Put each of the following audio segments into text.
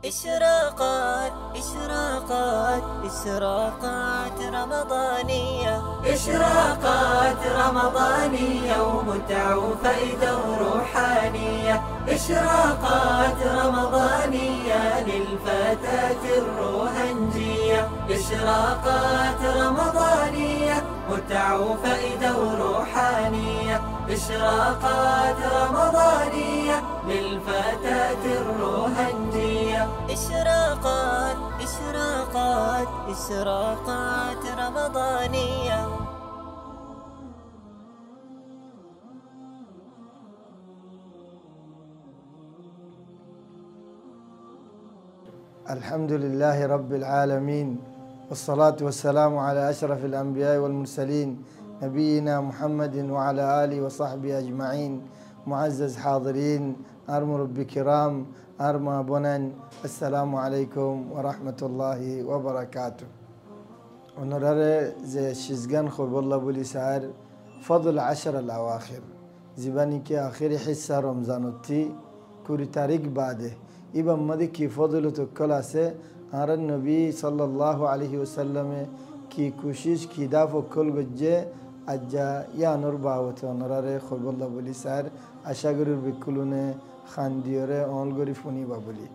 إشراقات إشراقات إشراقات رمضانية، إشراقات رمضانية ومتع وفائدة وروحانية، إشراقات رمضانية للفتاة الروهنجية، إشراقات رمضانية متع وفائدة وروحانية، إشراقات رمضانية للفتاة الروهنجية. إشراقات إشراقات إشراقات رمضانية. الحمد لله رب العالمين، والصلاة والسلام على أشرف الأنبياء والمرسلين نبينا محمد وعلى آله وصحبه أجمعين. معزز حاضرين أرمر بكرام أرمى بنن، السلام عليكم ورحمة الله وبركاته. ونرى زي شزغان خب الله بولي سعر فضل 10 الأواخر زباني كي آخر حصة رمضانوتي كوري تاريخ بعده إبا مدي كي فضل تكلاسه آر النبي صلى الله عليه وسلم كي كوشيش كي دافو كل بجه أجا يا نور باوته ونرى خب الله بولي سعر أشاغر بكلونه خانديوره أولغوري فوني بابولي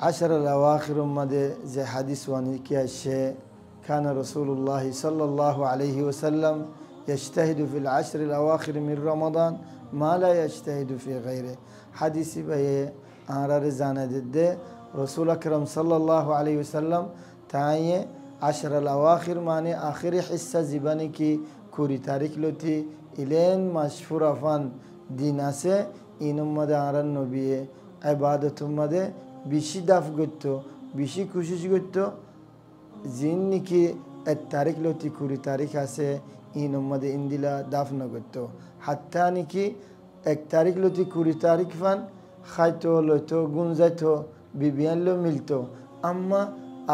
10 الأواخر مدي زي حديث واني كي الشيء كان رسول الله صلى الله عليه وسلم يجتهد في العشر الأواخر من رمضان ما لا يجتهد في غيره. حديث بيه آرار زاند رسول أكرم صلى الله عليه وسلم تعيي 10 الأواخر ماني آخر حصة زباني كي كوري تاريخ لوتي إلين مشهور فان ديناسه إنم مدى آرار نبيه عبادة مدى بيشي داف گتو بيشي كوشش گتو زيني كي التاريخ لوتي كوري تاريخ هسه این اومده این دیلا دفن گتو حتی نیکی یک تاریخ لوتی کوری تاریخ فن خیتو لوتو گونزتو بیبیان لو ملتو اما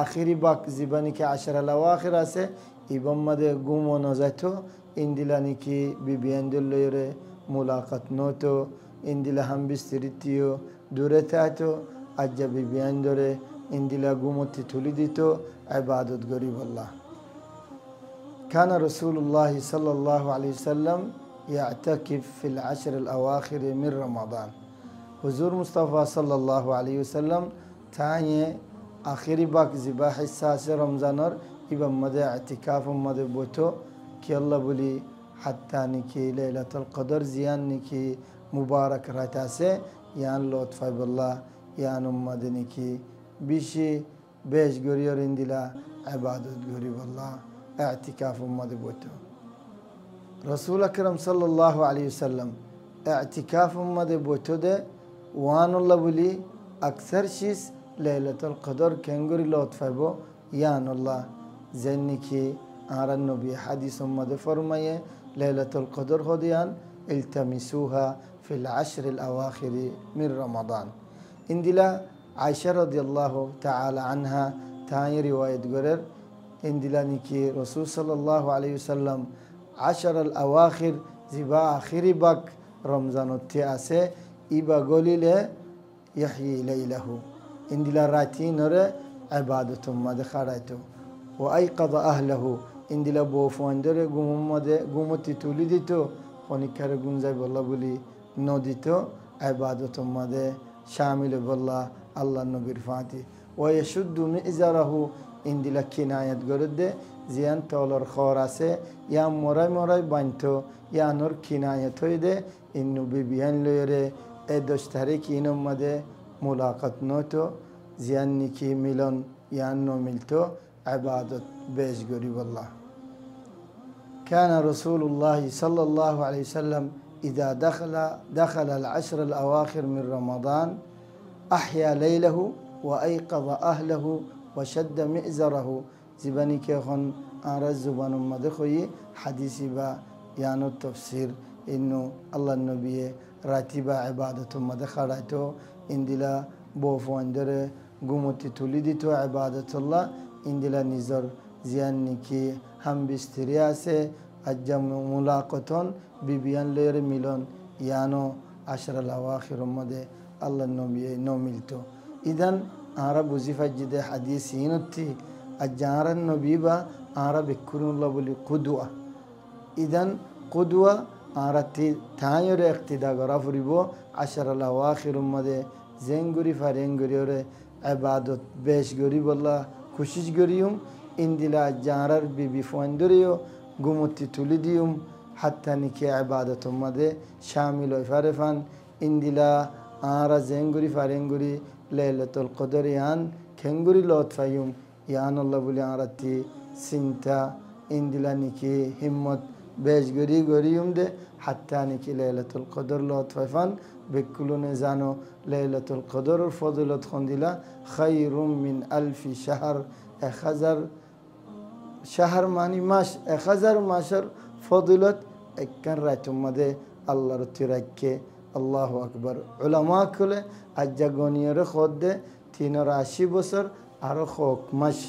آخری باک زبانی که 10 الاواخر هسه ایب اومده گوم و نازتو این دیلا نیکی بیبیان دل لیره ملاقات نوتو این دیلا هم بستریتیو دورتاتو اجا بیبیان دوره این دیلا گوم و تطولی دیتو عبادت گریب الله. كان رسول الله صلى الله عليه وسلم يعتكف في العشر الأواخر من رمضان. حضور مصطفى صلى الله عليه وسلم تاني آخر باك زباح الساس رمضانر إبا مدى اعتكاف مدى بوتو كي الله بولي حتى نكي ليلة القدر زيان نكي مبارك راتاسي يان لطف بالله يان مدى نكي بيشي بيش غريور اندلا عبادة غريب الله اعتكاف مدبوته. رسول أكرم صلى الله عليه وسلم اعتكاف مدبوته ده وان الله بلي أكثر شيء ليلة القدر كنغري لطفه يان الله زنكي على النبي حديث مدفرمية ليلة القدر هديان التمسوها في العشر الأواخر من رمضان. اندلا عائشة رضي الله تعالى عنها تاني رواية قرر اندلاني كي رسول صلى الله عليه وسلم 10 الأواخر زبا آخر باك رمضان التياسة إبا قولي له يحيي ليله اندلا راتي نور عبادة مدى خاريتو وأيقظ أهله اندلا بوفواندر قومتي تولدتو خوني كارغون زي بالله بولي نوديتو عبادة مدى شامل بالله الله النبي رفاتي ويشد مئزره اندلا كناية قرد زيان تولر خوراسه يا موراي بانتو يا نور كناية تويده انو بيبيان ليره ادوشتريك انو مده ملاقات نوتو زيان نكي ميلون يانو ملتو عبادت بيش قريب الله. كان رسول الله صلى الله عليه وسلم إذا دخل العشر الأواخر من رمضان أحيا ليله وأيقظ أهله وشد مئزره زباني كيخون أنرز زبان مدخوي حديثي با يانو التفسير إنه الله النبي راتبا عبادة مدخلاتو اندلا بوفواندر قومتي تولدتو عبادة الله اندلا نزر زيانكي هم بسترياسه أجم ملاقتون ببيان لير ميلون يانو 10 الأواخر مده الله النبي نوميلتو. إذن ara buzi fajjide hadisi hinutti ajjaran nobiba ara bikkurullah buli qudwa idan qudwa aratti tayore iqtida garafuribo 10 al-awakhir ummade zenguri farenguri ore ibadat besh gori bolla kushish goriyum indila ajjarar bibi fuanduriyo gumutti tulidiyum hatta nike ibadat ummade shamilo ifarefan indila ara zenguri farenguri laylatul qadr yan kenguri lotfayum yan Allah buli aratti sinta indila nike himmat besh goriyum de hatta niki laylatul qadr lotfayfan bekulune zano laylatul qadr fadilat khondila khayrun min alfi shahr khazar shahr mani mash khazar mashar fadilat ekkan ratumade Allah rutirakke Allahu akbar ulama kule ajjagoniyere khodde 380 bosor aro khok mash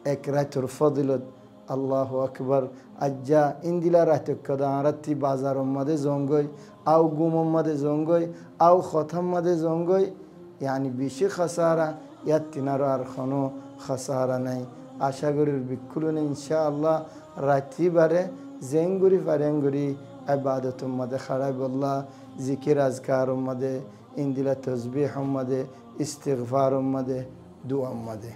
ekratur fadilat Allahu akbar ajja indila ratukada aratti bazar ummade zongoy au gum ummade zongoy au khatam ummade zongoy yani bishi khasara yattinaro ar khano khasara nay asha gorir bikulun inshaallah ratibare zenguri farenguri ibadat ummade kharab Allah zikir azkar ummade indila tasbih ummade istighfar ummade dua ummade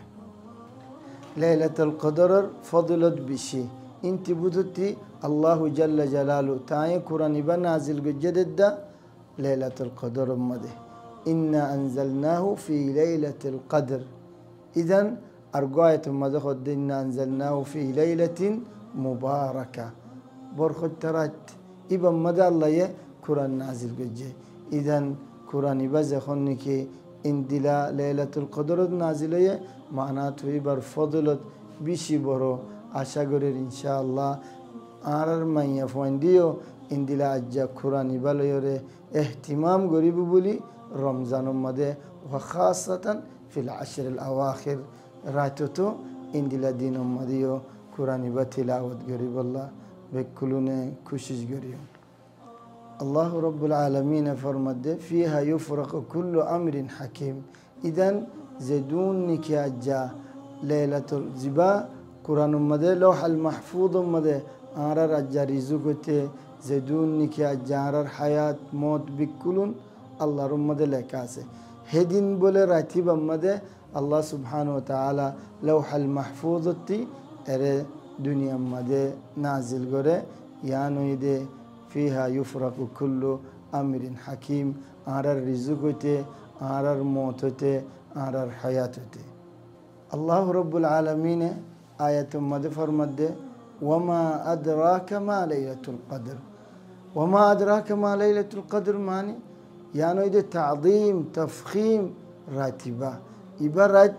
laylatul qadr fadilat bishi inti bututi Allahu jalla jalalu ta'i Qur'an iba nazil gujjedda laylatul qadr ummade inna anzalnahu fi laylatil qadr idan argoayat ummade khod inna anzalnahu fi laylatin mubaraka borkhot tarat iba ummade Allah ye Qur'an nazil gujje idan Qur'an iba zakhonni ki indila laylatul qadr nazileye manatu ibar fadilat bishi boro asha gorir inshaallah arar manya fondiyo indila ajja Qur'an ibalore ihtimam goribu buli Ramzan ummade wa khasatan fil 10 al-awakhir ratuto indila din ummadiyo Qur'an ibatilawat goriballah bekulune kushish goriyo Allah Rabbul Alamin farmadde fiha yufraqu kullu amrin hakim idan zedun niki ajja laylatul ziba Qur'an ummade lawh al-mahfuz ummade arar ajja rizugote zedun niki ajja arar hayat mot bikulun Allah ummade lekase hedin bole ratib ummade Allah subhanahu wa ta'ala lawh al-mahfuzati ere dünya ummade nazil gore yanoide fiha yufraqu kullu amrin hakim arar rizugote arar motote arar hayatote Allah Rabbul Alamin ayatum madde farmadde wama adraka ma laylatul qadr wama adraka ma laylatul qadr mani yanoide ta'zim tafkhim ratiba ibarat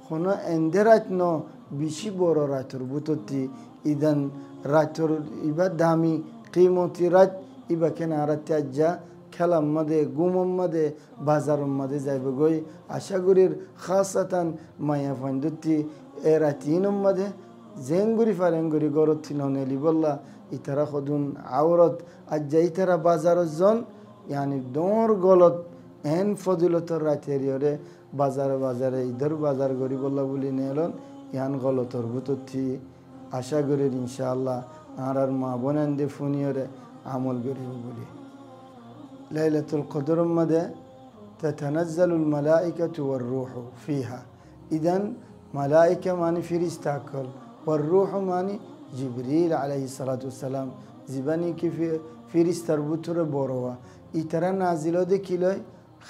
khono enderat no bishi boro ratur butoti idan ratur ibadami qimoti rat iba kenarat ajja kalam made gumum made bazarum made zaybegoy ashagurir khasatan maya fandutti eratinum made zenguri farenguri gorotinoneli bolla itara khodun awrat ajja itara bazarozon yani dor golot en fadilator rateriore bazare idar bazar gori bolla buli nelon yan golotor bututti ashagurir inshaallah arar ma bonande funiore amol gori buli laylatul qadr made تتنزل الملائكة والروح فيها إذن ملائكة ماني فريستاكل والروح ماني جبريل عليه الصلاة والسلام زباني كيف فريستر بطر بوروا إترى نازلو دي كيلوي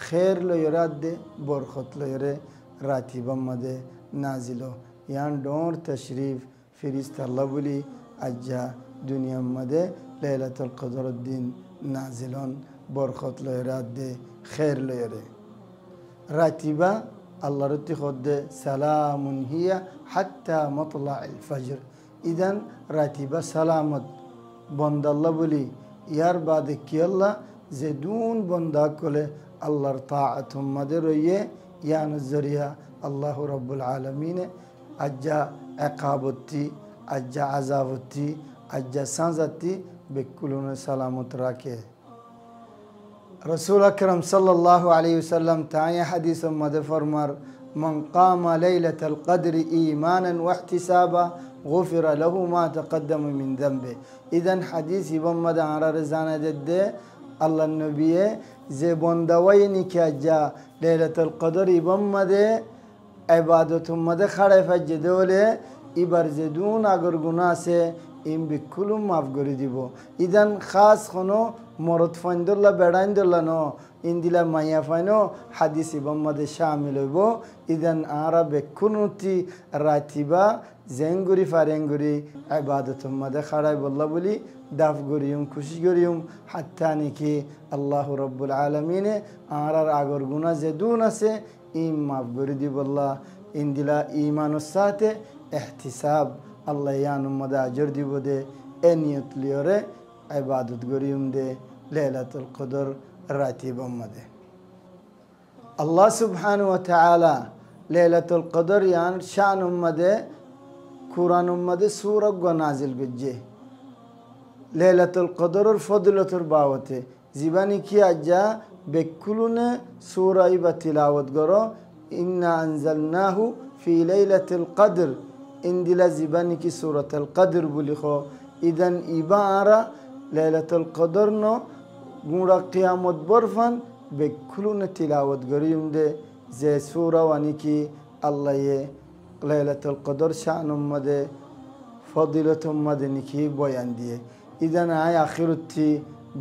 خير لو يراد دي برخط لو يرى راتبا مده نازلو يعني دور تشريف فريست الله بلي أجا دنيا مده ليلة القدر الدين نازلون برخط لو يراد دي خير ليري راتبة الله رتي خد سلام هي حتى مطلع الفجر إذن راتبة سلامت بند الله بلي يار بعدك يلا زدون بندا كله الله طاعتهم مدرية يعني الزريها الله رب العالمين أجا عقابتي أجا عذابتي أجا سانزتي بكلون سلامت راكه رسول أكرم صلى الله عليه وسلم تعالى حديث مد فرمار من قام ليلة القدر إيمانا واحتسابا غفر له ما تقدم من ذنبه. إذن حديث بمد على رزانة جد الله النبي زي بندوين كجا ليلة القدر بمد عبادة مد خرف جدوله إبرزدون أجر جناسه إن بكلهم مفجر ديبو. إذن خاص خنو مرد فندلا بداندلا نو إن دلا ما يفعلوا حديث بمد شامل بو. إذن عرب كنوتي راتبا زنگوري فارنگوري عبادة مد خراب الله بولي داف غوريوم كوشي غوريوم حتى نكي الله رب العالمين عرر أجر جنا زدونا سه إن مفجر ديبو الله إن دلا إيمان الساته احتساب الله يانم مدى أجر دي بده أنيت ليره عبادت غريم ده ليلة القدر راتب مده. الله سبحانه وتعالى ليلة القدر يعني شان مده قرآن مده سورة نازل بجه ليلة القدر الفضلة الباوته زباني كي أجا بكلون سورة بتلاوت غرو إنا أنزلناه في ليلة القدر إندلا زباني كي سورة القدر بلخو. إذن إبارة ليلة القدر نو غورا قيامت برفن بكلون تلاوت غريم ده زي سورة وانيكي الله يه ليلة القدر شأن مده فضيلة مده نكي بيان ديه. إذن آي آخرتي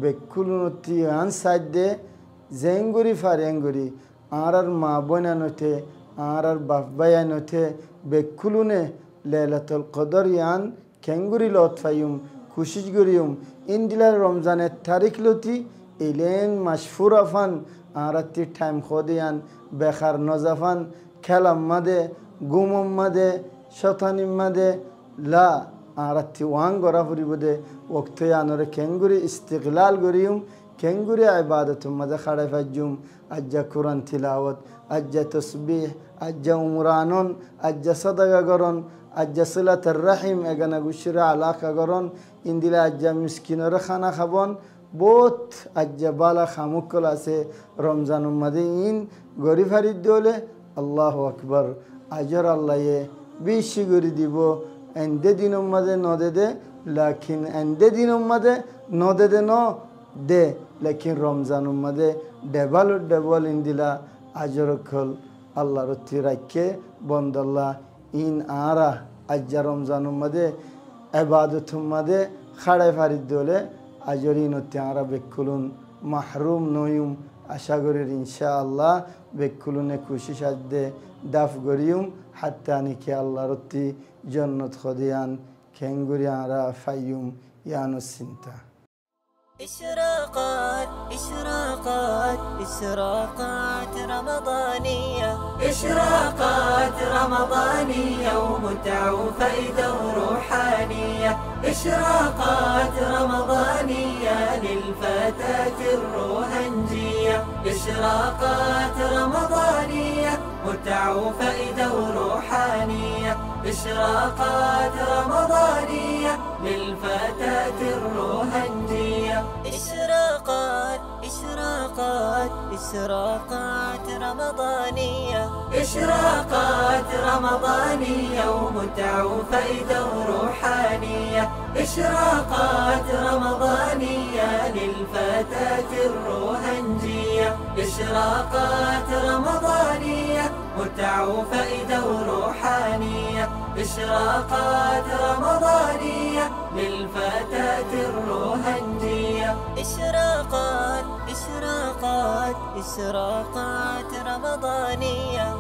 بكلون تي انساد ده زنگوري فارنگوري آرار ما بنانوته آرار باف بيانوته بكلونه ليلة القدر يان كنغوري لطفايوم كوشيش غوريوم إندلا رمضان التاريخ لوتي إلين مشفورة فان آراتي تايم خوديان بخار نزفان كلام مده غومم مده شطان مده لا آراتي وان غرافوري بده وقت يانور كنغوري استغلال غوريوم كنغوري عبادة مده خرف الجوم أجا قرآن تلاوت أجا تسبيح أجا عمرانون أجا صدقة غرون أجا صلة الرحم أجا نغشر علاقة غرون إندلا أجا مسكين رخانا خبون بوت أجا بالا خاموكلا سي رمضان مدين غوري فريد دولة. الله أكبر أجر الله يه بيشي غوري ديبو أند دين مده نودده لكن أند دين مده نودده نو ده لكن رمضان مده دبال إندلا أجر كل الله رتي ركّه بند الله إن آرا أجر رمضان مده عبادة مده خرای فرید دوله أجرين التعارة بكلون محروم نويم أشغرر إن شاء الله بكلون كوشش أده داف غريوم حتى نكي الله رتي جنة خديان كنغوري آرا فيوم يانو سنتا. إشراقات إشراقات إشراقات رمضانية إشراقات رمضانية ومتعة وفائدة وروحانية إشراقات رمضانية للفتاة الروهنجية إشراقات رمضانية متعة وفائدة وروحانية إشراقات رمضانية للفتاة الروهنجية إشراقات إشراقات إشراقات رمضانية إشراقات رمضانية ومتعة وفائدة وروحانية إشراقات رمضانية للفتاة الروهنجية إشراقات رمضانية متعة وفائدة وروحانية إشراقات رمضانية للفتاة الروهنجية إشراقات إشراقات إشراقات رمضانية.